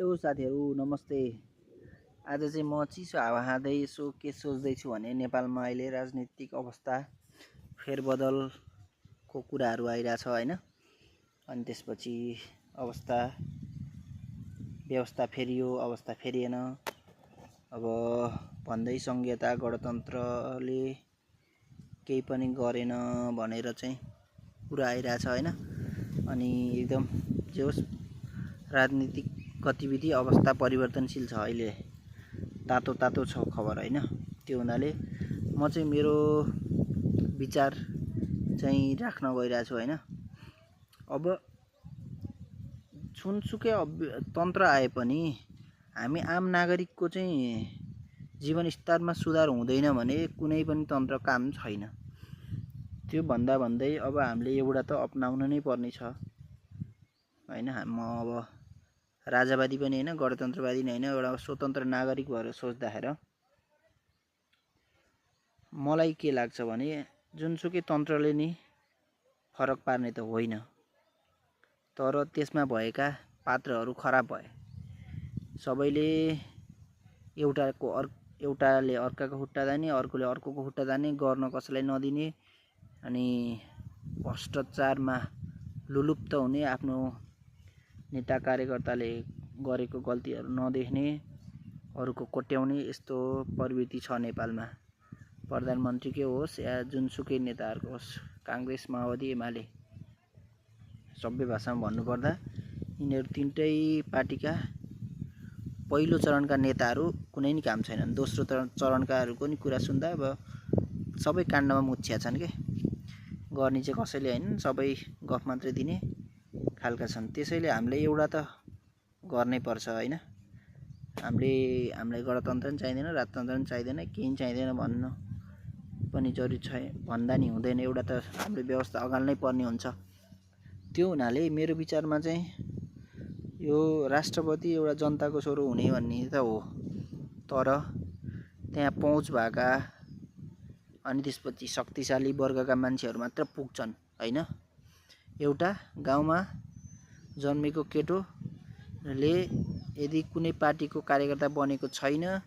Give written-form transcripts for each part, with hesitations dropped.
Hello साथीहरू नमस्ते। आज चाहिँ म चिसो हावा खाँदै यसो के सोच्दैछु भने नेपालमा अहिले राजनीतिक अवस्था फेरबदलको कुराहरू आइरहेछ हैन। अनि त्यसपछि व्यवस्था फेरियो, अवस्था फेरिएन। अब भन्दै संघीयता गणतन्त्रले केही पनि गरेन भनेर चाहिँ कुरा आइरहेछ हैन। अनि एकदम जे होस् राजनीतिक गतिविधि अवस्था परिवर्तनशील छ अहिले, तातो छ खबर हैन। त्यो हुनाले म चाहिँ मेरो विचार चाहिँ राख्न गइरहेको छु हैन। अब सुनसुकै तन्त्र आए पनि हामी आम नागरिकको चाहिँ जीवन स्तरमा सुधार हुँदैन भने कुनै पनि तन्त्र काम छैन। त्यो भन्दै अब हामीले एउटा त अपनाउन नै पर्ने छ हैन। म अब राजावादी पनि हैन, गणतन्त्रवादी पनि हैन, एउटा स्वतन्त्र नागरिक भएर सोच्दाखेरि मलाई के लाग्छ भने जुनसुकै तन्त्रले नि फरक पार्ने त होइन, तर त्यसमा भएका पात्रहरू खराब भए। सबैले एउटाले अर्काको खुट्टा तान्ने, अर्कोले अर्कोको खुट्टा तान्ने, गर्न कसैलाई नदिने, अनि भ्रष्टाचारमा लुलुप्त हुने, आफ्नो नेता कार्यकर्ताले गरेको गल्तीहरू नदेख्ने, अरूको कोट्याउने, यस्तो प्रवृत्ति छ नेपालमा। प्रधानमन्त्रीकै होस् या जुनसुकै नेताहरूको होस्, काङ्ग्रेस, माओवादी, एमाले, सबै भाषामा भन्नुपर्दा यिनीहरू तीनटै पार्टीका पहिलो चरणका नेताहरू कुनै नि काम छैनन्। दोस्रो चरणकाहरूको नि कुरा सुन्दा अब सबै काण्डमा मुछ्या छन् के, गर्ने चाहिँ कसैले हैन, सबै गफ मात्रै दिने खालका छन्। त्यसैले हामीले एउटा त गर्नै पर्छ हैन। हामीलाई गणतन्त्र पनि चाहिँदैन, राजतन्त्र पनि चाहिँदैन, केही पनि चाहिँदैन भन्नु पनि जरुरी छैन, भन्दा नि हुँदैन। एउटा त हामीले व्यवस्था अगाल्नै पर्ने हुन्छ। त्यो हुनाले मेरो विचारमा चाहिँ यो राष्ट्रपति एउटा जनताको छोरो हुने भन्ने त हो, तर त्यहाँ पहुँच भएका अनि त्यसपछि शक्तिशाली वर्गका मान्छेहरू मात्र पुग्छन् हैन। एउटा गाउँमा जन्मेको केटोले यदि कुनै पार्टीको कार्यकर्ता बनेको छैन,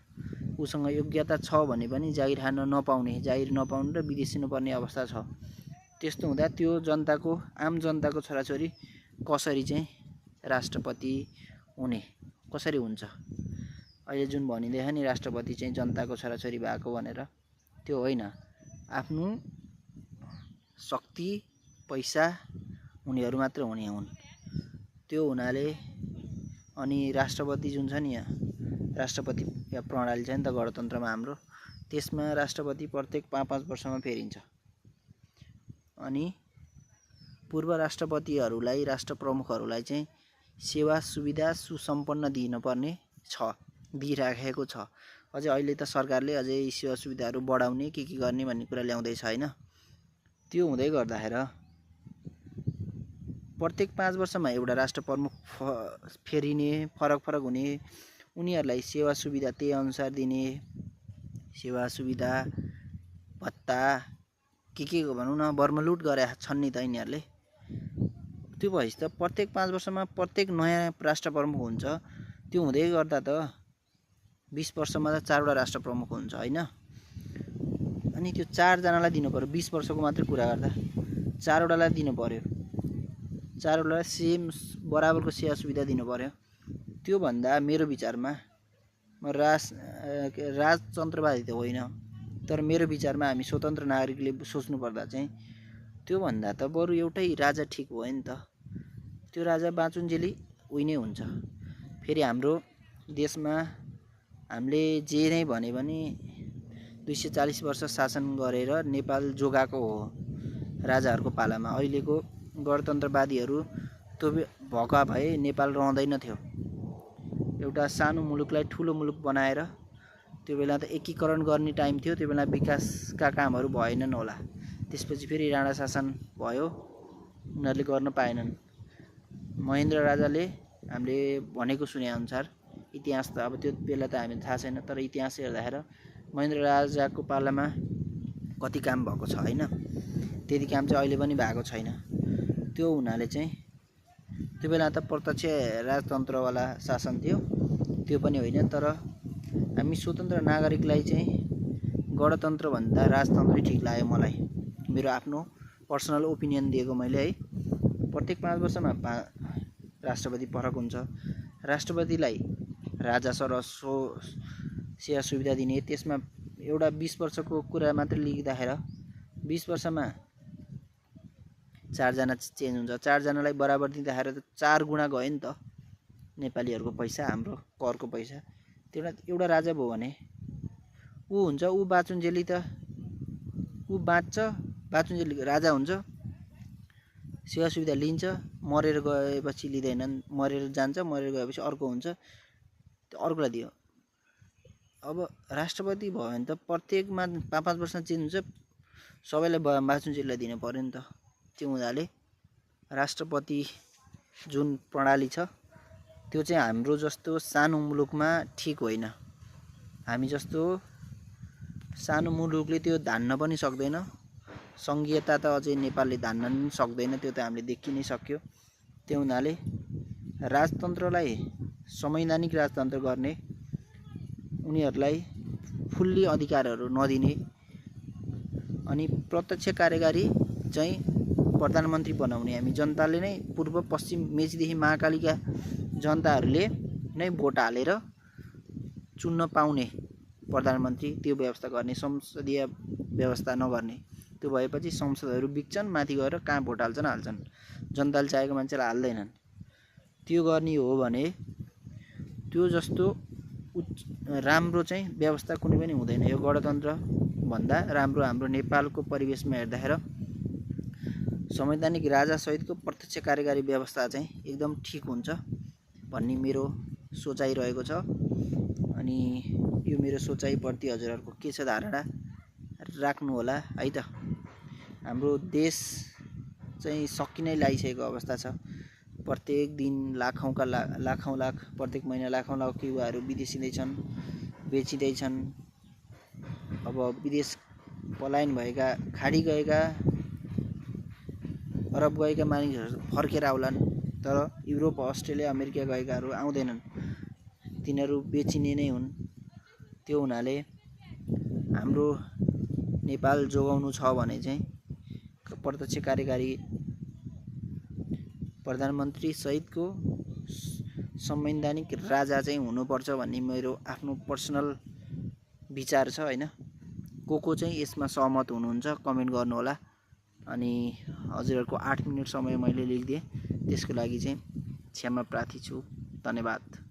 उसँग योग्यता छ भने पनि जागिर खान नपाउने, जागिर नपाउनु र विदेशिनु पर्ने अवस्था छ। त्यस्तो हुँदा त्यो आम जनताको छोराछोरी कसरी चाहिँ राष्ट्रपति हुने, कसरी हुन्छ? अहिले जुन भनिँदैछ नि राष्ट्रपति चाहिँ जनताको छोराछोरी भएको भनेर, त्यो होइन। आफ्नो शक्ति पैसा उनीहरू मात्र हुने हुन्। त्यो हुनाले अनि राष्ट्रपति जुन छ नि, यहाँ राष्ट्रपति प्रणाली छ नि त गणतन्त्रमा हाम्रो, त्यसमा राष्ट्रपति प्रत्येक 5-5 वर्षमा फेरिन्छ। अनि पूर्व राष्ट्रपतिहरूलाई, राष्ट्र प्रमुखहरूलाई चाहिँ सेवा सुविधा सुसम्पन्न दिइराखेको छ। अझै अहिले त सरकारले अझै सेवा सुविधाहरू बढाउने के गर्ने भन्ने कुरा ल्याउँदैछ हैन। त्यो हुँदै गर्दाखेरि प्रत्येक 5 वर्षमा एउटा राष्ट्र प्रमुख फेरिने, फरक हुने, उनीहरूलाई सेवा सुविधा त्यही अनुसार दिने, सेवा सुविधा भत्ता के भनौँ न बर्मलुट गरे छन् नि त यिनीहरूले। त्यो भएपछि त प्रत्येक 5 वर्षमा प्रत्येक नयाँ राष्ट्र प्रमुख हुन्छ। त्यो हुँदै गर्दा त 20 वर्षमा त 4 वटा राष्ट्र प्रमुख हुन्छ हैन। अनि त्यो 4 जनालाई दिनु पर्यो, 20 वर्षको मात्र कुरा गर्दा 4 वटालाई दिनु पर्यो, 4 वटालाई सेम बराबरको सेवा सुविधा दिनु पर्यो। त्यो भन्दा मेरो विचारमा म राजतन्त्रवादी त होइन, तर मेरो विचारमा हामी स्वतन्त्र नागरिकले सोच्नु पर्दा चाहिँ त्यो भन्दा त बरु एउटै राजा ठिक हो नि त। त्यो राजा बाँचुन्जेली उही नै हुन्छ। फेरि हाम्रो देशमा हामीले जे नै भने पनि 240 वर्ष शासन गरेर नेपाल जोगाएको हो राजाहरूको पालामा। अहिलेको गणतन्त्रवादीहरू त्यो भएका भए नेपाल रहँदैन थियो। एउटा सानो मुलुकलाई ठुलो मुलुक बनाएर, त्यो बेला त एकीकरण गर्ने टाइम थियो, त्यो बेला विकासका कामहरू भएनन् होला। त्यसपछि फेरि राणा शासन भयो, उनीहरूले गर्न पाएनन्। महेन्द्र राजाले हामीले भनेको सुने अनुसार, इतिहास त अब त्यो बेला त हामी थाहा छैन, तर इतिहास हेर्दाखेरि महेन्द्र राजाको पालामा कति काम भएको छ हैन। त्यति काम चाहिँ अहिले पनि भएको छैन। त्यो हुनाले चाहिँ त्यो बेला त प्रत्यक्ष राजतन्त्रवाला शासन थियो, त्यो पनि होइन। तर हामी स्वतन्त्र नागरिकलाई चाहिँ गणतन्त्रभन्दा राजतन्त्रै ठिक लाग्यो मलाई, मेरो आफ्नो पर्सनल ओपिनियन दिएको मैले है। प्रत्येक 5 वर्षमा राष्ट्रपति फरक हुन्छ। राष्ट्रपतिलाई राजा सेवा सुविधा दिने, त्यसमा एउटा 20 वर्षको कुरा मात्र लेखिँदाखेरि 20 वर्षमा 4 जना चेन्ज हुन्छ। 4 जनालाई बराबर दिँदाखेरि त 4 गुणा गयो नि त नेपालीहरूको पैसा, हाम्रो करको पैसा। त्यो एउटा राजा भयो भने ऊ हुन्छ, ऊ बाचुन्जेली त ऊ बाँच्छ, बाचुन्जेली राजा हुन्छ, सेवा सुविधा लिन्छ, मरेर गएपछि लिँदैनन्, मरेर जान्छ, मरेर गएपछि अर्को हुन्छ, त्यो अर्कोलाई दियो। अब राष्ट्रपति भयो भने त प्रत्येकमा 5-5 वर्षमा चेन्ज हुन्छ, सबैलाई बाचुन्जेलीलाई दिनु पर्यो नि त। त्यो हुनाले राष्ट्रपति जुन प्रणाली छ त्यो चाहिँ हाम्रो जस्तो सानो मुलुकमा ठिक होइन। हामी जस्तो सानो मुलुकले त्यो धान्न पनि सक्दैन, सङ्घीयता त अझै नेपालले धान्न पनि सक्दैन, त्यो त हामीले देखि नै सक्यो। त्यो हुनाले राजतन्त्रलाई संवैधानिक राजतन्त्र गर्ने, उनीहरूलाई फुल्ली अधिकारहरू नदिने, अनि प्रत्यक्ष कार्यकारी चाहिँ प्रधानमन्त्री बनाउने, हामी जनताले नै पूर्व पश्चिम मेचीदेखि महाकालीका जनताहरूले नै भोट हालेर चुन्न पाउने प्रधानमन्त्री, त्यो व्यवस्था गर्ने, संसदीय व्यवस्था नगर्ने। त्यो भएपछि संसदहरू बिग्छन्, माथि गएर कहाँ भोट हाल्छन्, जनताले चाहेको मान्छेलाई हाल्दैनन्। त्यो गर्ने हो भने त्यो जस्तो राम्रो चाहिँ व्यवस्था कुनै पनि हुँदैन। यो गणतन्त्र भन्दा राम्रो हाम्रो नेपालको परिवेशमा हेर्दाखेरि संवैधानिक राजा सहितको प्रत्यक्ष कार्यकारी व्यवस्था चाहिँ एकदम ठिक हुन्छ भन्ने मेरो सोचाइ रहेको छ। अनि यो मेरो सोचाइप्रति हजुरहरूको के छ धारणा राख्नु होला है त। हाम्रो देश चाहिँ सकिनै लागिसकेको अवस्था छ। प्रत्येक दिन लाखौँ लाख, प्रत्येक महिना लाखौँ लाख युवाहरू विदेशिँदैछन्, बेचिँदैछन्। अब विदेश पलायन भएका, खाडी गएका, अरब गएका मानिसहरू फर्केर आउलान्, तर युरोप, अस्ट्रेलिया, अमेरिका गएकाहरू आउँदैनन्, तिनीहरू बेचिने नै हुन्। त्यो हुनाले हाम्रो नेपाल जोगाउनु छ भने चाहिँ प्रत्यक्ष कार्यकारी प्रधानमन्त्री सहितको संवैधानिक राजा चाहिँ हुनुपर्छ भन्ने मेरो आफ्नो पर्सनल विचार छ हैन। को चाहिँ यसमा सहमत हुनुहुन्छ कमेन्ट गर्नुहोला। अनि हजुरहरूको 8 मिनेट समय मैले लिइदिएँ, त्यसको लागि चाहिँ क्षमा प्रार्थी छु। धन्यवाद।